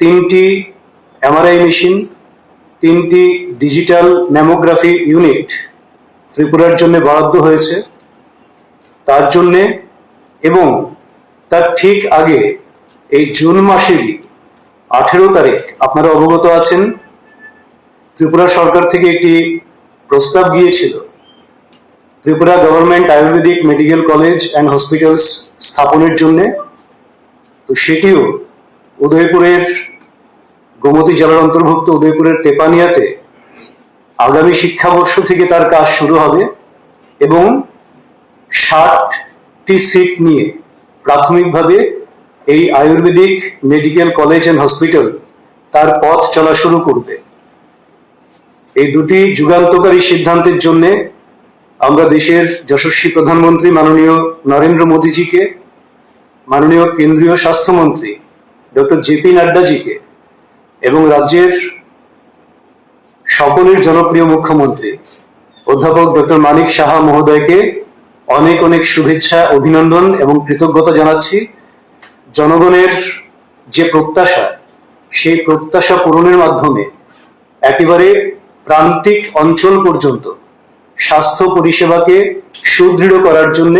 3টি MRI machine, 3টি digital mammography unit ত্রিপুরার জন্য বরাদ্দ হয়েছে। তার জন্যে এবং তার ঠিক আগে এই জুন মাসেরই 18 তারিখ আপনারা অবগত আছেন, ত্রিপুরা সরকার থেকে একটি প্রস্তাব গিয়েছিল Tripura government Ayurvedic medical college and hospitals স্থাপনের জন্য। তো সেটিও উদয়পুরের গোমতী জেলার অন্তর্ভুক্ত উদয়পুরের তেপানিয়াতে আগামী শিক্ষাবর্ষ থেকে তার কাজ শুরু হবে এবং 60টি সিট নিয়ে প্রাথমিকভাবে এই Ayurvedic medical college and hospital তার পথ চলা শুরু করবে। এই দুটি যুগান্তকারী সিদ্ধান্তের জন্য আমরা দেশের যশস্বী প্রধানমন্ত্রী মাননীয় নরেন্দ্র মোদীজিকে, মাননীয় কেন্দ্রীয় স্বাস্থ্যমন্ত্রী ডক্টর জেপি নাড্ডাজিকে এবং রাজ্যের সকলের জনপ্রিয় মুখ্যমন্ত্রী অধ্যাপক ডক্টর মানিক সাহা মহোদয়কে অনেক অনেক শুভেচ্ছা, অভিনন্দন এবং কৃতজ্ঞতা জানাচ্ছি। জনগণের যে প্রত্যাশা, সেই প্রত্যাশা পূরণের মাধ্যমে একেবারে প্রান্তিক অঞ্চল পর্যন্ত স্বাস্থ্য পরিষেবাকে সুদৃঢ় করার জন্য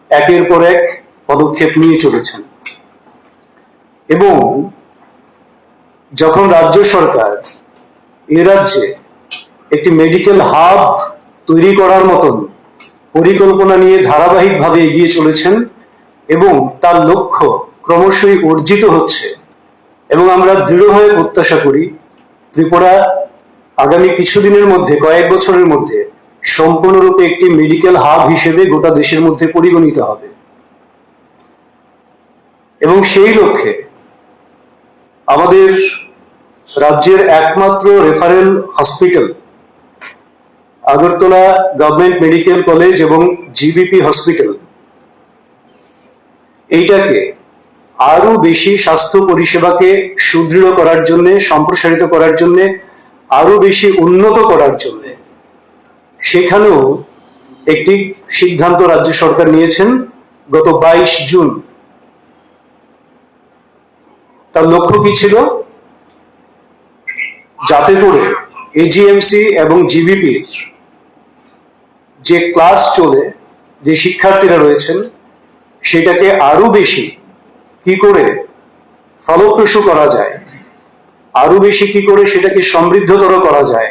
একের পর এক পদক্ষেপ নিয়ে চলেছেন। এবং যখন রাজ্য সরকার এ রাজ্যে একটি মেডিকেল হাব তৈরি করার মতন পরিকল্পনা নিয়ে ধারাবাহিকভাবে এগিয়ে চলেছেন এবং তার লক্ষ্য ক্রমশই অর্জিত হচ্ছে, এবং আমরা দৃঢ়ভাবে প্রত্যাশা করি ত্রিপুরা আগামী কিছুদিনের মধ্যে, কয়েক বছরের মধ্যে সম্পূর্ণরূপে একটি মেডিকেল হাব হিসেবে গোটা দেশের মধ্যে পরিগণিত হবে। এবং সেই লক্ষ্যে আমাদের রাজ্যের একমাত্র referral hospital Agartala government medical college এবং জিবিপি হসপিটাল, এইটাকে আরো বেশি স্বাস্থ্য পরিষেবাকে সুদৃঢ় করার জন্য, সম্প্রসারিত করার জন্য, আরো বেশি উন্নত করার জন্য সেখানেও একটি সিদ্ধান্ত রাজ্য সরকার নিয়েছেন গত 22 জুন। তার লক্ষ্য কি ছিল? যাতে করে এজিএমসি এবং জিবিপির যে ক্লাস চলে, যে শিক্ষার্থীরা রয়েছেন, সেটাকে আরো বেশি কি করে ফলপ্রসূ করা যায়, আরো বেশি কি করে সেটাকে সমৃদ্ধতর করা যায়,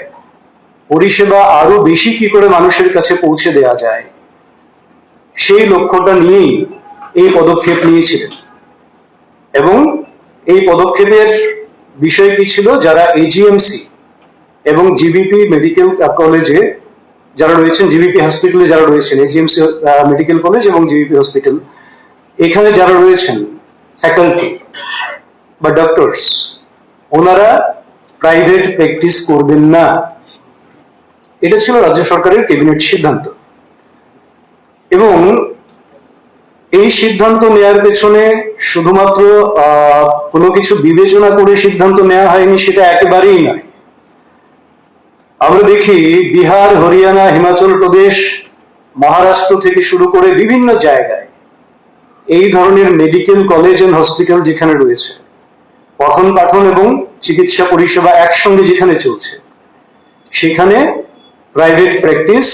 পরিষেবা আরো বেশি কি করে মানুষের কাছে পৌঁছে দেওয়া যায়, সেই লক্ষ্যটা নিয়েই এই পদক্ষেপ নিয়েছিলেন। এবং এই পদক্ষেপের বিষয় কি ছিল? যারা এজিএমসি এবং জিবিপি মেডিকেল কলেজে যারা রয়েছেন, জিবিপি হসপিটালে যারা রয়েছেন, এজিএমসি মেডিকেল কলেজ এবং জিবিপি হসপিটাল, এখানে যারা রয়েছেন ফ্যাকাল্টি বা ডক্টরস, ওনারা প্রাইভেট প্র্যাকটিস করবেন না। এটা ছিল রাজ্য সরকারের ক্যাবিনেট সিদ্ধান্ত। এবং এই সিদ্ধান্ত নেয়ার পেছনে শুধুমাত্র কোনো কিছু বিবেচনা করে সিদ্ধান্ত নেওয়া হয়নি, সেটা একেবারেই নয়। আমরা দেখি বিহার, হরিয়ানা, হিমাচল প্রদেশ, মহারাষ্ট্র থেকে শুরু করে বিভিন্ন জায়গায় এই ধরনের মেডিকেল কলেজ এন্ড হসপিটাল যেখানে রয়েছে, পঠন পাঠন এবং চিকিৎসা পরিষেবা একসঙ্গে যেখানে চলছে, সেখানে প্রাইভেট প্র্যাকটিস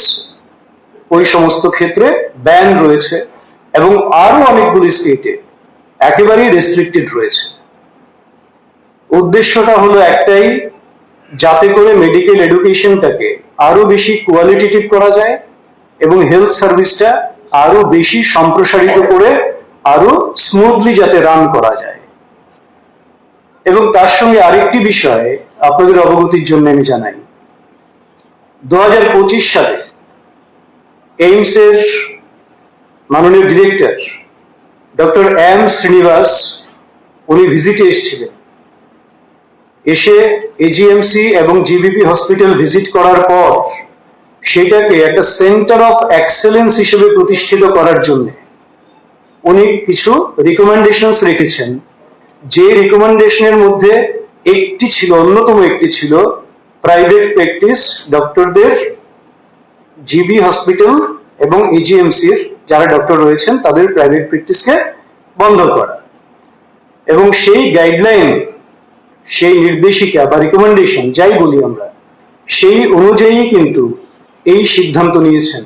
ওই সমস্ত ক্ষেত্রে ব্যান রয়েছে এবং আরো অনেকগুলি স্টেটে একেবারেই রেস্ট্রিক্টেড রয়েছে। উদ্দেশ্যটা হলো একটাই, যাতে করে মেডিকেল এডুকেশনটাকে আরো বেশি কোয়ালিটেটিভ করা যায় এবং হেলথ সার্ভিসটা আরো বেশি সম্প্রসারিত করে আরো স্মুথলি যাতে রান করা যায়। এবং তার সঙ্গে আরেকটি বিষয় আপনাদের অবগতির জন্য আমি জানাই, 2025 সালে এইমস এর মাননীয় ডিরেক্টর ডক্টর এম শ্রীনিবাস, উনি ভিজিটে এসেছিলেন। এসে এজিএমসি এবং জিবিপি হসপিটাল ভিজিট করার পর সেটাকে একটা সেন্টার অফ এক্সেলেন্স হিসেবে প্রতিষ্ঠিত করার জন্য উনি কিছু রিকমেন্ডেশনস রেখেছেন। যে রিকমেন্ডেশনের মধ্যে একটি ছিল, অন্যতম একটি ছিল, প্রাইভেট প্র্যাকটিস ডক্টরদের জিবি হসপিটাল এবং এজিএমসির যারা ডক্টর রয়েছেন তাদের প্রাইভেট প্র্যাকটিসকে বন্ধ করা। এবং সেই গাইডলাইন সেই নির্দেশিকা বা রিকমেন্ডেশন যাই বলি আমরা, সেই অনুযায়ী কিন্তু এই সিদ্ধান্ত নিয়েছেন।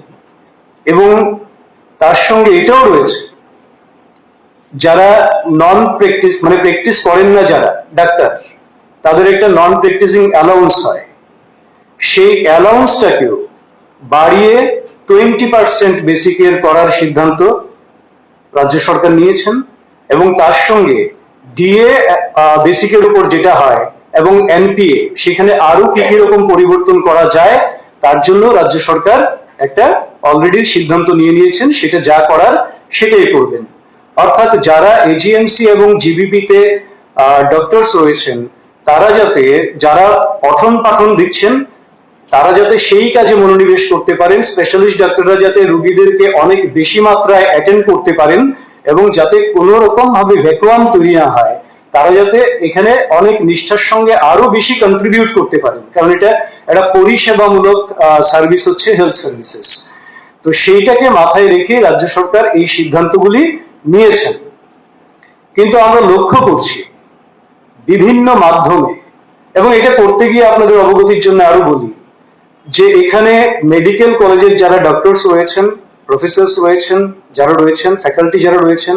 এবং তার সঙ্গে এটাও রয়েছে, যারা নন প্র্যাকটিস মানে প্র্যাকটিস করেন না যারা ডাক্তার, তাদের একটা নন প্র্যাকটিসিং অ্যালাউন্স হয়, সেই অ্যালাউন্সটাকেও বাড়িয়ে 20% বেসিকের করার সিদ্ধান্ত রাজ্য সরকার নিয়েছেন। এবং তার সঙ্গে ডিএ বেসিকের উপর যেটা হয় এবং এনপিএ, সেখানে আরো কি কি রকম পরিবর্তন করা যায় তার জন্য রাজ্য সরকার একটা অলরেডি সিদ্ধান্ত নিয়ে নিয়েছেন, সেটা যা করার সেটাই করবেন। অর্থাৎ যারা এজিএমসি এবং জিবিপিতে ডক্টরস রয়েছেন, তারা যাতে, যারা পঠন পাঠন দিচ্ছেন, তারা যাতে সেই কাজে মনোনিবেশ করতে পারেন, স্পেশালিস্ট ডাক্তাররা যাতে রোগীদেরকে অনেক বেশি মাত্রায় অ্যাটেন্ড করতে পারেন এবং যাতে কোনো রকম ভাবে ভ্যাকুয়াম তৈরি না হয়, তারা যাতে এখানে অনেক নিষ্ঠার সঙ্গে আরো বেশি কন্ট্রিবিউট করতে পারেন, কারণ এটা একটা পরিষেবামূলক সার্ভিস হচ্ছে হেলথ সার্ভিসেস। তো সেইটাকে মাথায় রেখে রাজ্য সরকার এই সিদ্ধান্তগুলি নিয়েছেন। কিন্তু আমরা লক্ষ্য করছি বিভিন্ন মাধ্যমে, এবং এটা করতে গিয়ে আপনাদের অবগতির জন্য আরো বলি যে এখানে মেডিকেল কলেজের যারা ডক্টরস রয়েছেন, প্রফেসরস রয়েছেন, যারা রয়েছেন ফ্যাকাল্টি যারা রয়েছেন,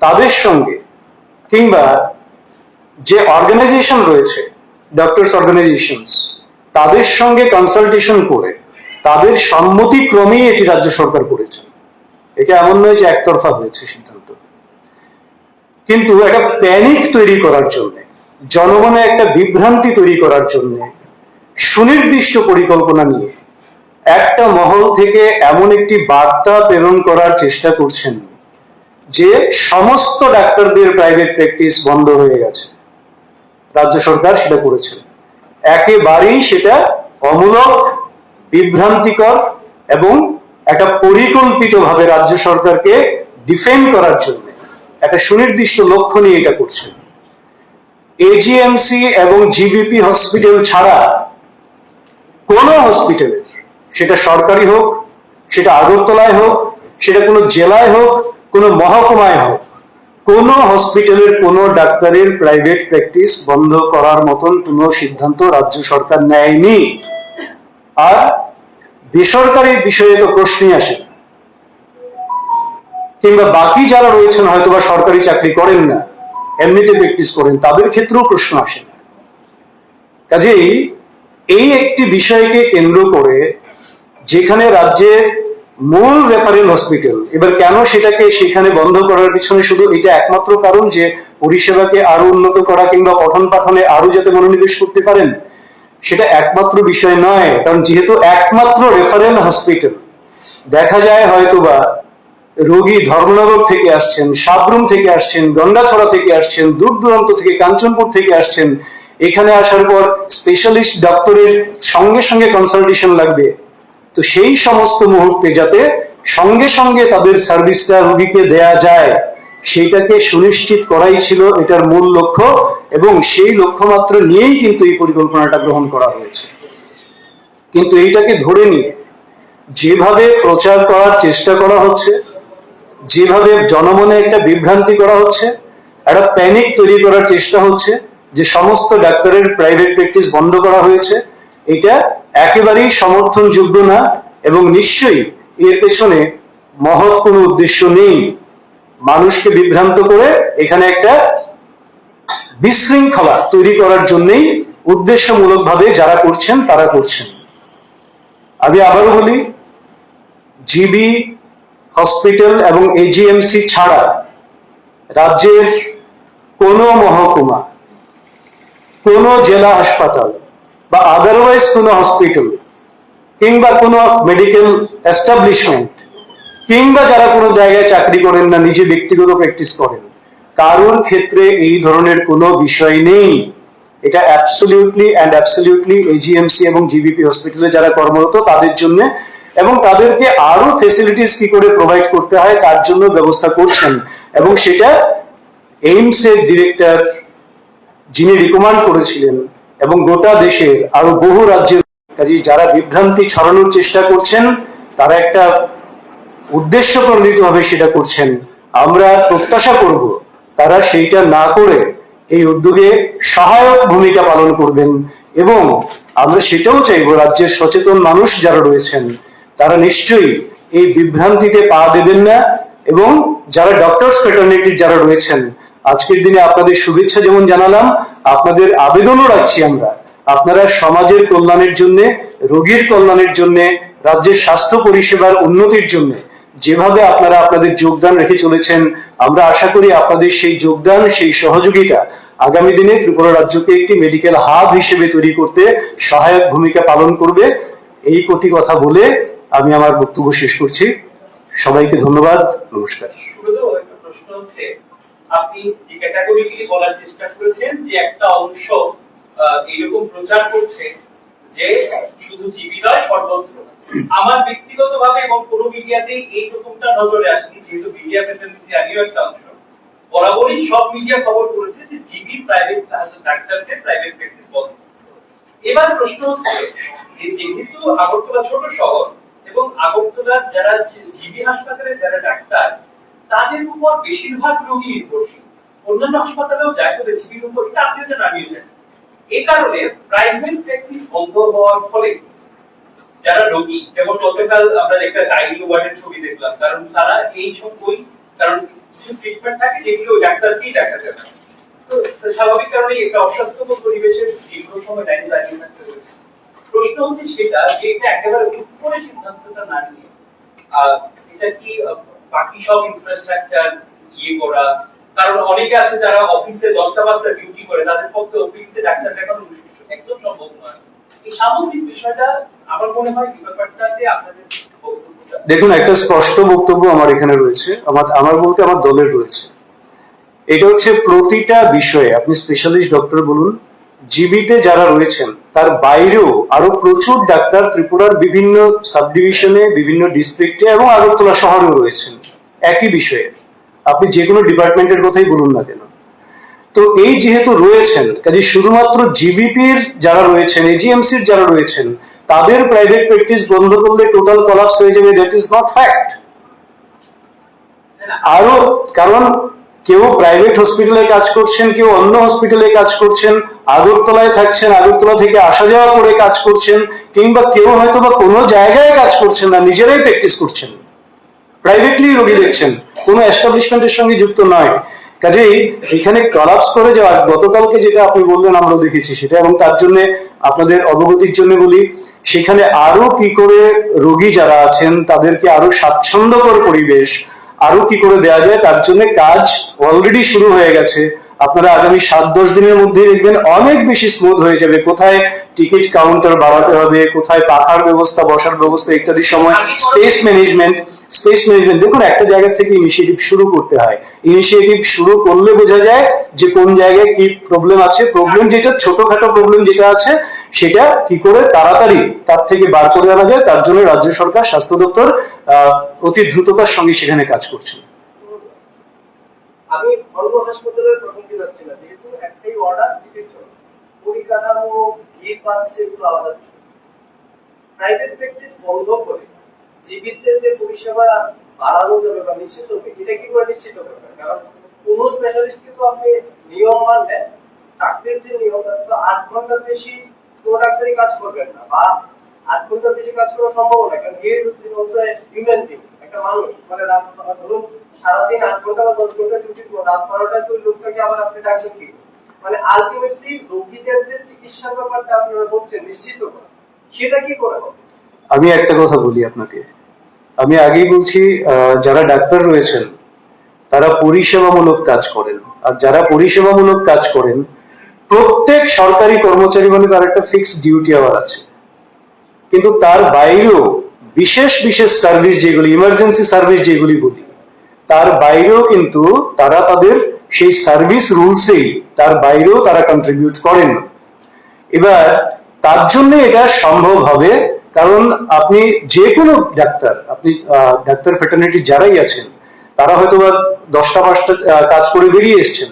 তাদের সঙ্গে কিংবা যে অর্গানাইজেশন রয়েছে ডক্টরস অর্গানাইজেশনস, তাদের সঙ্গে কনসালটেশন করে তাদের সম্মতিক্রমেই এটি রাজ্য সরকার করেছে। এটা এমন নয় যে একতরফা হয়েছে সিদ্ধান্ত। কিন্তু একটা প্যানিক তৈরি করার জন্য, জনমনে একটা বিভ্রান্তি তৈরি করার জন্য সুনির্দিষ্ট পরিকল্পনা নিয়ে একটা মহল থেকে এমন একটি বার্তা প্রেরণ করার চেষ্টা করছেন যে সমস্ত ডাক্তারদের প্রাইভেট প্র্যাকটিস বন্ধ হয়ে গেছে। রাজ্য সরকার সেটা করেছে, একেবারেই সেটা অমূলক, বিভ্রান্তিকর এবং একটা পরিকল্পিতভাবে রাজ্য সরকারকে ডিফেন্ড করার জন্য একটা সুনির্দিষ্ট লক্ষ্য নিয়ে এটা করছেন। এজিএমসি এবং জিবিপি হসপিটাল ছাড়া কোন হসপিটালের, সেটা সরকারি হোক, সেটা আগরতলায় হোক, সেটা কোনো জেলায় হোক, কোনো মহকুমায় হোক, কোন হসপিটালের কোনো ডাক্তারের প্রাইভেট প্র্যাকটিস বন্ধ করার মতন কোনো সিদ্ধান্ত রাজ্য সরকার নেয়নি। আর বেসরকারি বিষয়ে তো প্রশ্নই আসে না, কিংবা বাকি যারা রয়েছেন হয়তো বা সরকারি চাকরি করেন না, এমনিতে প্র্যাকটিস করেন, তাদের ক্ষেত্রেও প্রশ্ন আসে না। কাজেই এই একটি বিষয়কে কেন্দ্র করে, যেখানে রাজ্যের মূল রেফারেল হসপিটাল, এবার কেন সেটাকে সেখানে বন্ধ করার পিছনে শুধু এটা একমাত্র কারণ যে পরিষেবাকে আরো উন্নত করা কিংবা পঠন পাঠনে আরো যাতে মনোনিবেশ করতে পারেন, সেটা একমাত্র বিষয় নয়। কারণ যেহেতু একমাত্র রেফারেল হসপিটাল, দেখা যায় হয়তোবা রোগী ধর্মনগর থেকে আসছেন, সাবরুম থেকে আসছেন, গন্ডাছড়া থেকে আসছেন, দূর দূরান্ত থেকে, কাঞ্চনপুর থেকে আসছেন, এখানে আসার পর স্পেশালিস্ট ডক্টরের সঙ্গে সঙ্গে কনসালটেশন লাগবে। তো সেই সমস্ত মুহূর্তে যাতে সঙ্গে সঙ্গে তাদের সার্ভিসটা রোগীকে দেয়া যায়, সেইটাকে সুনিশ্চিত করাই ছিল এটার মূল লক্ষ্য, এবং সেই লক্ষ্যমাত্র নিয়েই কিন্তু এই পরিকল্পনাটা গ্রহণ করা হয়েছে। কিন্তু এইটাকে ধরে নিয়ে যেভাবে প্রচার করার চেষ্টা করা হচ্ছে, যেভাবে জনমনে একটা বিভ্রান্তি করা হচ্ছে, একটা প্যানিক তৈরি করার চেষ্টা হচ্ছে যে সমস্ত ডাক্তারের প্রাইভেট প্র্যাকটিস বন্ধ করা হয়েছে, এটা একেবারেই সমর্থনযোগ্য না, এবং নিশ্চয়ই এর পেছনে মহৎ কোনো উদ্দেশ্য নেই। মানুষকে বিভ্রান্ত করে এখানে একটা বিশৃঙ্খলা তৈরি করার জন্যই উদ্দেশ্যমূলকভাবে যারা করছেন তারা করছেন। আমি আবারও বলি, জিবি হসপিটাল এবং এজিএমসি ছাড়া রাজ্যের কোনো মহকুমা, কোনো জেলা হাসপাতাল বা আদারওয়াইজ কোনো হসপিটাল কিংবা কোনো মেডিকেল এস্টাবলিশমেন্ট, কিংবা যারা কোনো জায়গায় চাকরি করেন না, নিজে ব্যক্তিগত প্র্যাকটিস করেন, কারোর ক্ষেত্রে এই ধরনের কোনো বিষয় নেই। এটা অ্যাবসলিউটলি এজিএমসি এবং জিবিপি হসপিটালে যারা কর্মরত তাদের জন্য, এবং তাদেরকে আরো ফেসিলিটিস কি করে প্রোভাইড করতে হয় তার জন্য ব্যবস্থা করছেন। এবং সেটা এইমস এর ডিরেক্টর যিনি রিকমান্ড করেছিলেন, এবং গোটা দেশের আরো বহু রাজ্যের, কাজেই যারা বিভ্রান্তি ছড়ানোর চেষ্টা করছেন তারা একটা উদ্দেশ্য প্রণোদিতভাবে সেটা করছেন। আমরা প্রত্যাশা করব তারা সেইটা না করে এই উদ্যোগে সহায়ক ভূমিকা পালন করবেন এবং আমরা সেটাও চাইবো রাজ্যের সচেতন মানুষ যারা রয়েছেন তারা নিশ্চয়ই এই বিভ্রান্তিতে পা দেবেন না এবং যারা ডক্টরস ফ্রেটার্নিটি যারা রয়েছেন আজকের দিনে আপনাদের শুভেচ্ছা যেমন জানালাম, আপনাদের আবেদনও রাখছি আমরা, আপনারা সমাজের কল্যাণের জন্য, রোগীর কল্যাণের জন্য, রাজ্যের স্বাস্থ্য পরিষেবার উন্নতির জন্য যেভাবে আপনারা আপনাদের যোগদান রেখে চলেছেন, আমরা আশা করি আপনাদের সেই যোগদান, সেই সহযোগিতা আগামী দিনে ত্রিপুরা রাজ্যকে একটি মেডিকেল হাব হিসেবে তৈরি করতে সহায়ক ভূমিকা পালন করবে। এই কোটি কথা বলে আমি আমার বক্তব্য শেষ করছি। সবাইকে ধন্যবাদ, নমস্কার। প্রশ্ন হচ্ছে, আপনি যে ক্যাটাগরিগুলি বলার চেষ্টা করেছেন যে একটা অংশ এরকম প্রচার করছে যে শুধু জিবি নয় সর্বত্র, আমার ব্যক্তিগতভাবে এবং কোন মিডিয়াতেই এইরকমটা নজরে আসেনি, যেহেতু মিডিয়া ফ্রেটার্নিটি আরও একটা অংশ, বরাবরই সব মিডিয়া খবর করেছে যে জিবি প্রাইভেট ডাক্তারদের প্রাইভেট প্র্যাকটিস বন্ধ। এবার প্রশ্ন হচ্ছে যেহেতু আগরতলা ছোট শহর এবং আগরতলার যারা জিবি হাসপাতালের যারা ডাক্তার তাদের উপর বেশিরভাগ রোগী নির্ভরশীল, অন্যান্য হাসপাতালেও যায় তবে জিবির উপর এটা আপনি যে নামিয়েছেন, এই কারণে প্রাইভেট প্র্যাকটিস বন্ধ হওয়ার ফলে যারা রোগী, যেমন গতকাল আমরা একটা গাইনি ওয়ার্ডের ছবি দেখলাম, কারণ তারা এই সব কারণ কিছু ট্রিটমেন্ট থাকে যেগুলো ডাক্তারকেই দেখাতে হয়, তো স্বাভাবিক কারণে একটা অস্বাস্থ্যকর পরিবেশে দীর্ঘ সময় লাইনে দাঁড়িয়ে থাকতে হয়েছে। প্রশ্ন হচ্ছে সেটা যে এটা একেবারে উপরে সিদ্ধান্তটা না নিয়ে এটা কি বাকি সব ইনফ্রাস্ট্রাকচার করা, কারণ অনেকে আছে যারা অফিসে 10টা-5টা ডিউটি করে, তাদের পক্ষে অফিসে ডাক্তার দেখানো একদম সম্ভব নয়। এই সামগ্রিক বিষয়টা আমার মনে হয় এই ব্যাপারটাতে আপনাদের দেখুন, একটা স্পষ্ট বক্তব্য আমার এখানে রয়েছে, আমার বলতে আমার দলের রয়েছে। এটা হচ্ছে প্রতিটা বিষয়ে আপনি স্পেশালিস্ট ডক্টর বলুন, জিবিতে যারা রয়েছেন তার বাইরেও আরো প্রচুর ডাক্তার ত্রিপুরার বিভিন্ন সাবডিভিশনে, বিভিন্ন ডিস্ট্রিক্টে এবং আগরতলা শহরেও রয়েছেন একই বিষয়ে, আপনি যে কোনো ডিপার্টমেন্টের কথাই বলুন না কেন। তো এই যেহেতু রয়েছেন, কাজে শুধুমাত্র জিবিপির যারা রয়েছেন, এজিএমসির যারা রয়েছেন তাদের প্রাইভেট প্র্যাকটিস বন্ধ করলে টোটাল কলাপস হয়ে যাবে, দ্যাট ইজ নট ফ্যাক্ট। আরো কারণ কেউ প্রাইভেট হসপিটালে কাজ করছেন, কেউ অন্য হসপিটালে কাজ করছেন, আগরতলায় থাকছেন, আগরতলা থেকে আসা যাওয়া করে কাজ করছেন, কিংবা কেউ হয়তো বা কোনো জায়গায় কাজ করছেন না, নিজেরাই প্র্যাকটিস করছেন, প্রাইভেটলি রোগী দেখছেন, কোনো এস্টাবলিশমেন্টের সঙ্গে যুক্ত নয়। কাজেই এখানে কলাপস করে যাওয়া, গতকালকে যেটা আপনি বললেন আমরাও দেখেছি সেটা, এবং তার জন্য আপনাদের অবগতির জন্য বলি, সেখানে আরো কি করে রোগী যারা আছেন তাদেরকে আরো স্বাচ্ছন্দ্যকর পরিবেশ আরো কি করে দেওয়া যায় তার জন্য কাজ অলরেডি শুরু হয়ে গেছে। আপনারা আগামী 7-10 দিনের মধ্যে দেখবেন অনেক বেশি স্মুথ হয়ে যাবে, কোথায় টিকিট কাউন্টার বাড়াতে হবে, কোথায় পাখার ব্যবস্থা, বসার ব্যবস্থা ইত্যাদি সময়, স্পেস ম্যানেজমেন্ট। দেখুন, একটা জায়গা থেকে ইনিশিয়েটিভ শুরু করতে হয়, ইনিশিয়েটিভ শুরু করলে বোঝা যায় যে কোন জায়গায় কি প্রবলেম আছে, প্রবলেম যেটা ছোটখাটো প্রবলেম যেটা আছে সেটা কি করে তাড়াতাড়ি তার থেকে বার করে আনা যায়, তার জন্য রাজ্য সরকার, স্বাস্থ্য দপ্তর অতি দ্রুততার সঙ্গে সেখানে কাজ করছে। আমি অন্য হাসপাতালের প্রসঙ্গে যাচ্ছি না, যেহেতু একটাই অর্ডার, পরিকাঠামো ভিড় পাচ্ছে এগুলো আলাদা বিষয়। প্রাইভেট প্র্যাকটিস বন্ধ করে জীবিতে যে পরিষেবা বাড়ানো যাবে বা নিশ্চিত হবে, এটা কি করে নিশ্চিত করবেন? কারণ কোন স্পেশালিস্ট কিন্তু আপনি নিয়ম মানলে চাকরির যে নিয়ম, তো 8 ঘন্টার বেশি কোন ডাক্তারই কাজ করবেন না, বা 8 ঘন্টার বেশি কাজ করা সম্ভব না, কারণ here is also human being, একটা মানুষ। মানে রাত ধরুন সারাদিন 8 ঘন্টা বা 10 ঘন্টা ডিউটি করে রাত 12টায় তো লোকটাকে আবার আপনি ডাকবেন কি? মানে আলটিমেটলি রোগীদের যে চিকিৎসার ব্যাপারটা আপনারা বলছেন নিশ্চিত করা, সেটা কি করে হবে? আমি একটা কথা বলি আপনাকে, আমি আগেই বলছি, যারা ডাক্তার রয়েছেন তারা পরিষেবামূলক কাজ করেন, আর যারা পরিষেবামূলক কাজ করেন প্রত্যেক সরকারি কর্মচারী মানে তার একটা ফিক্সড ডিউটি আওয়ার আছে, কিন্তু তার বাইরেও বিশেষ বিশেষ সার্ভিস যেগুলি, ইমার্জেন্সি সার্ভিস যেগুলি বলি, তার বাইরেও কিন্তু তারা তাদের সেই সার্ভিস রুলসেই তার বাইরেও তারা কন্ট্রিবিউট করেন। এবার তার জন্য এটা সম্ভব হবে, কারণ আপনি যে কোনো ডাক্তার, আপনি ডাক্তার ফ্রেটার্নিটি যারাই আছেন তারা হয়তো 10টা-5টা কাজ করে বেরিয়ে এসছেন,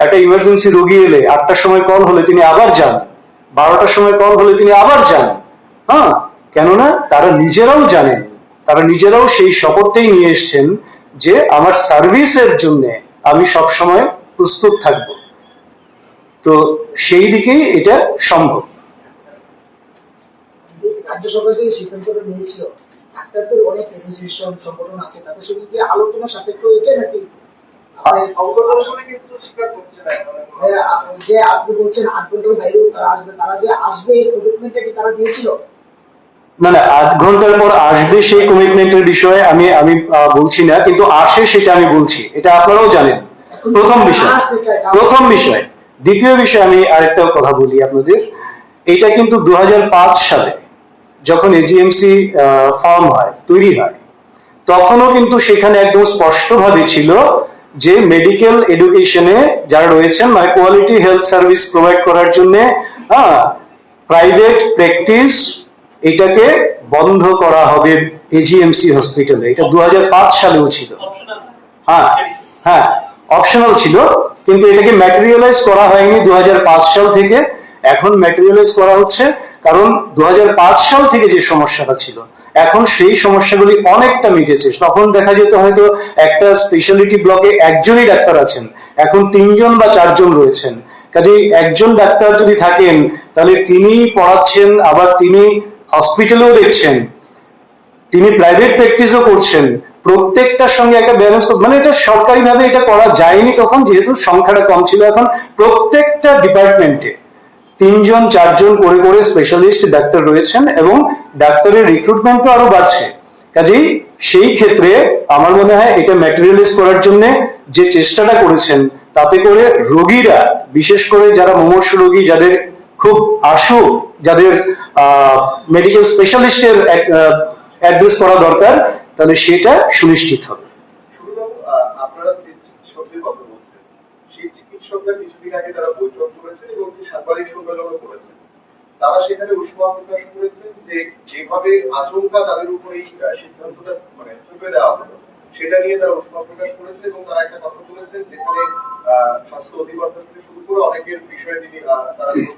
একটা ইমার্জেন্সি রোগী এলে 8টার সময় কল হলে তিনি আবার যান, 12টার সময় কল হলে তিনি আবার যান। হ্যাঁ, কেননা তারা নিজেরাও জানেন, তারা নিজেরাও সেই শপথটাই নিয়ে এসছেন যে আমার সার্ভিসের জন্য আমি সব সময় প্রস্তুত থাকবো। তো সেই দিকেই এটা সম্ভব। রাজ্য সরকার যে সিদ্ধান্তটা নিয়েছিল, ডাক্তারদের অনেক অ্যাসোসিয়েশন সংগঠন আছে, তাদের সঙ্গে কি আলোচনা সাপেক্ষ হয়েছে নাকি? সংগঠনগুলি কিন্তু স্বীকার করছে না এখন। যে আপনি বলছেন 8 ঘন্টার বাইরেও তারা আসবে, তারা যে আসবে এই কমিটমেন্টটা কি তারা দিয়েছিল? না না, 8 ঘন্টার পর আসবে সেই কমিটমেন্টের বিষয়ে আমি আমি বলছি না, কিন্তু আসে সেটা আমি বলছি, এটা আপনারাও জানেন। প্রথম বিষয়। দ্বিতীয় বিষয়, আমি আরেকটা কথা বলি আপনাদের। এটা কিন্তু 2005 সালে যখন এজিএমসি ফর্ম হয়, তৈরি হয়, তখনও কিন্তু সেখানে একদম স্পষ্টভাবে ছিল যে মেডিকেল এডুকেশনে যারা রয়েছেন, মানে কোয়ালিটি হেলথ সার্ভিস প্রোভাইড করার জন্য প্রাইভেট প্র্যাকটিস এটাকে বন্ধ করা হবে এজিএমসি হসপিটালে। এটা 2005 সালেও ছিল। হ্যাঁ হ্যাঁ, অপশনাল ছিল, কিন্তু এটাকে ম্যাটেরিয়ালাইজ করা হয়নি 2005 সাল থেকে। এখন ম্যাটেরিয়ালাইজ করা হচ্ছে, কারণ 2005 সাল থেকে যে সমস্যাটা ছিল, এখন সেই সমস্যাগুলি অনেকটা মিটেছে। তখন দেখা যেত হয়তো একটা স্পেশালিটি ব্লকে একজনই ডাক্তার আছেন, এখন 3 জন বা 4 জন রয়েছেন। কাজেই একজন ডাক্তার যদি থাকেন, তাহলে তিনি পড়াচ্ছেন, আবার তিনি হসপিটালেও দেখছেন, তিনি প্রাইভেট প্র্যাকটিসও করছেন। প্রত্যেকটার সঙ্গে একটা ব্যালেন্স, মানে এটা সরকারিভাবে এটা করা যায়নি তখন, যেহেতু সংখ্যাটা কম ছিল। এখন প্রত্যেকটা ডিপার্টমেন্টে 3 জন 4 জন করে করে স্পেশালিস্ট ডাক্তার রয়েছেন, এবং ডাক্তারের রিক্রুটমেন্টও আরো বাড়ছে। কাজেই সেই ক্ষেত্রে আমার মনে হয় এটা ম্যাটেরিয়ালাইজ করার জন্য যে চেষ্টাটা করেছেন, তাতে করে রোগীরা, বিশেষ করে যারা মুমূর্ষু রোগী, যাদের খুব আশু, যাদের মেডিকেল স্পেশালিস্টের অ্যাড্রেস করা দরকার, তাহলে সেটা সুনিশ্চিত হবে। আপনারা যে চিকিৎসকদের কথা বলছেন, সেই চিকিৎসকরা কিছুদিন আগে তারা বৈঠক করেছেন এবং সাংবাদিক সম্মেলনও করেছেন। তারা সেখানে উষ্মা প্রকাশ করেছেন যে যেভাবে আচমকা তাদের উপর এই সিদ্ধান্তটা মানে তুলে দেওয়া হলো, সেটা নিয়ে তারা উষ্মা প্রকাশ করেছেন। এবং তারা একটা কথা বলেছেন, যেখানে স্বাস্থ্য অধিদপ্তর থেকে শুরু করে অনেকের বিষয়ে তিনি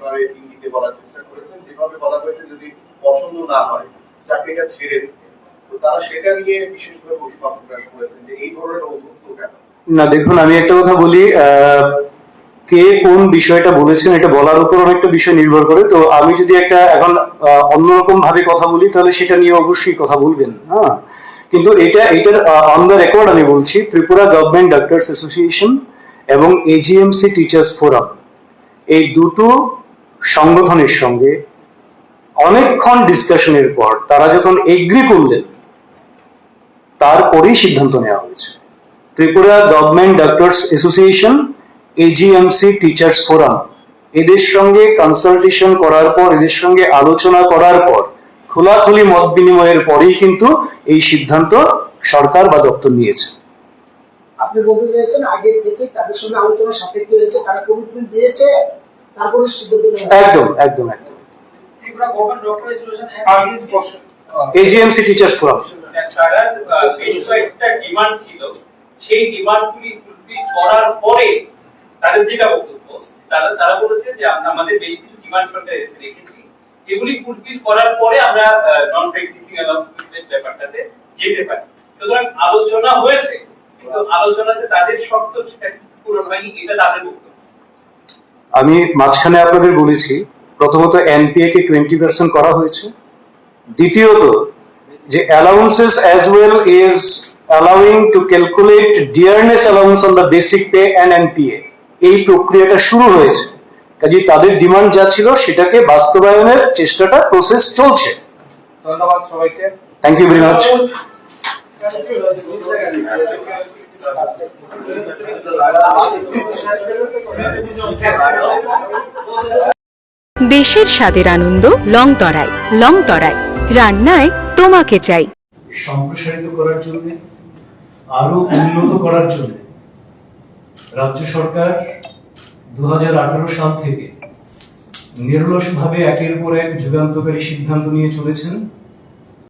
তারা ইঙ্গিতে বলার চেষ্টা করেছেন, যেভাবে বলা হয়েছে যদি পছন্দ না হয় চাকরিটা ছেড়ে দিতে। তো তারা সেটা নিয়ে বিশেষভাবে উষ্মা প্রকাশ করেছেন যে এই ধরনের ঔদ্ধত্য কেন? না দেখুন, আমি একটা কথা বলি, কে কোন বিষয়টা বলেছেন এটা বলার উপর অনেকটা বিষয় নির্ভর করে। তো আমি যদি একটা এখন অন্যরকম ভাবে কথা বলি, তাহলে সেটা নিয়ে অবশ্যই কথা বলবেন। হ্যাঁ, কিন্তু এটার অন দ্য রেকর্ড আমি বলছি, ত্রিপুরা গভর্নমেন্ট ডাক্তার্স অ্যাসোসিয়েশন এবং এজিএমসি টিচার্স ফোরাম, এই দুটো সংগঠনের সঙ্গে অনেকক্ষণ ডিসকাশনের পর তারা যখন এগ্রি করলেন, তারপরেই সিদ্ধান্ত নেওয়া হয়েছে। Tripura government doctors association, AGMC teachers forum, এদের সঙ্গে কনসালটেশন করার পর, এদের সঙ্গে আলোচনা করার পর, খোলাখুলি মত বিনিময়ের পরেই কিন্তু এই সিদ্ধান্ত সরকার বা দপ্তর নিয়েছে। আপনি বলতে চাইছেন আগে থেকে তাদের সঙ্গে আলোচনা সাপেক্ষ হয়েছে, তারা কমিটমেন্ট দিয়েছে, তারপরে সিদ্ধান্ত নেওয়া? একদম একদম একদম। Tripura government doctor association AGMC teachers forum, তারা বেশ কয়েকটা ডিমান্ড ছিল, সেই ডিমান্ডগুলি ফুলফিল করার পরে তাদের যেটা বক্তব্য, তারা বলেছে যে আমাদের বেশ কিছু ডিমান্ড সরকার রেখেছি, এগুলি ফুলফিল করার পরে আমরা নন প্র্যাকটিসিং অ্যালাউন্সমেন্টের ব্যাপারটাতে যেতে পারি। সুতরাং আলোচনা হয়েছে, কিন্তু আলোচনাতে তাদের শর্ত পূরণ হয়নি, এটা তাদের বক্তব্য। আমি মাঝখানে আপনাদের বলেছি, প্রথমত এনপিএ কে 20% করা হয়েছে, দ্বিতীয়ত যে allowances as well is allowing to calculate dearness allowance on the basic pay and NPA, এই প্রক্রিয়াটা শুরু হয়েছে। কাজে তাদের ডিমান্ড যা ছিল সেটাকে বাস্তবায়নের চেষ্টাটা, প্রসেস চলছে। ধন্যবাদ সবাইকে। Thank you very much. দেশের স্বাদের আনন্দ লংতরায়। লংতরায়, রান্নায় তোমাকে চাই। সম্প্রসারিত করার জন্য, আরো উন্নত করার জন্য রাজ্য সরকার 2018 সাল থেকে নিরলসভাবে একের পর এক যুগান্তকারী সিদ্ধান্ত নিয়ে চলেছেন।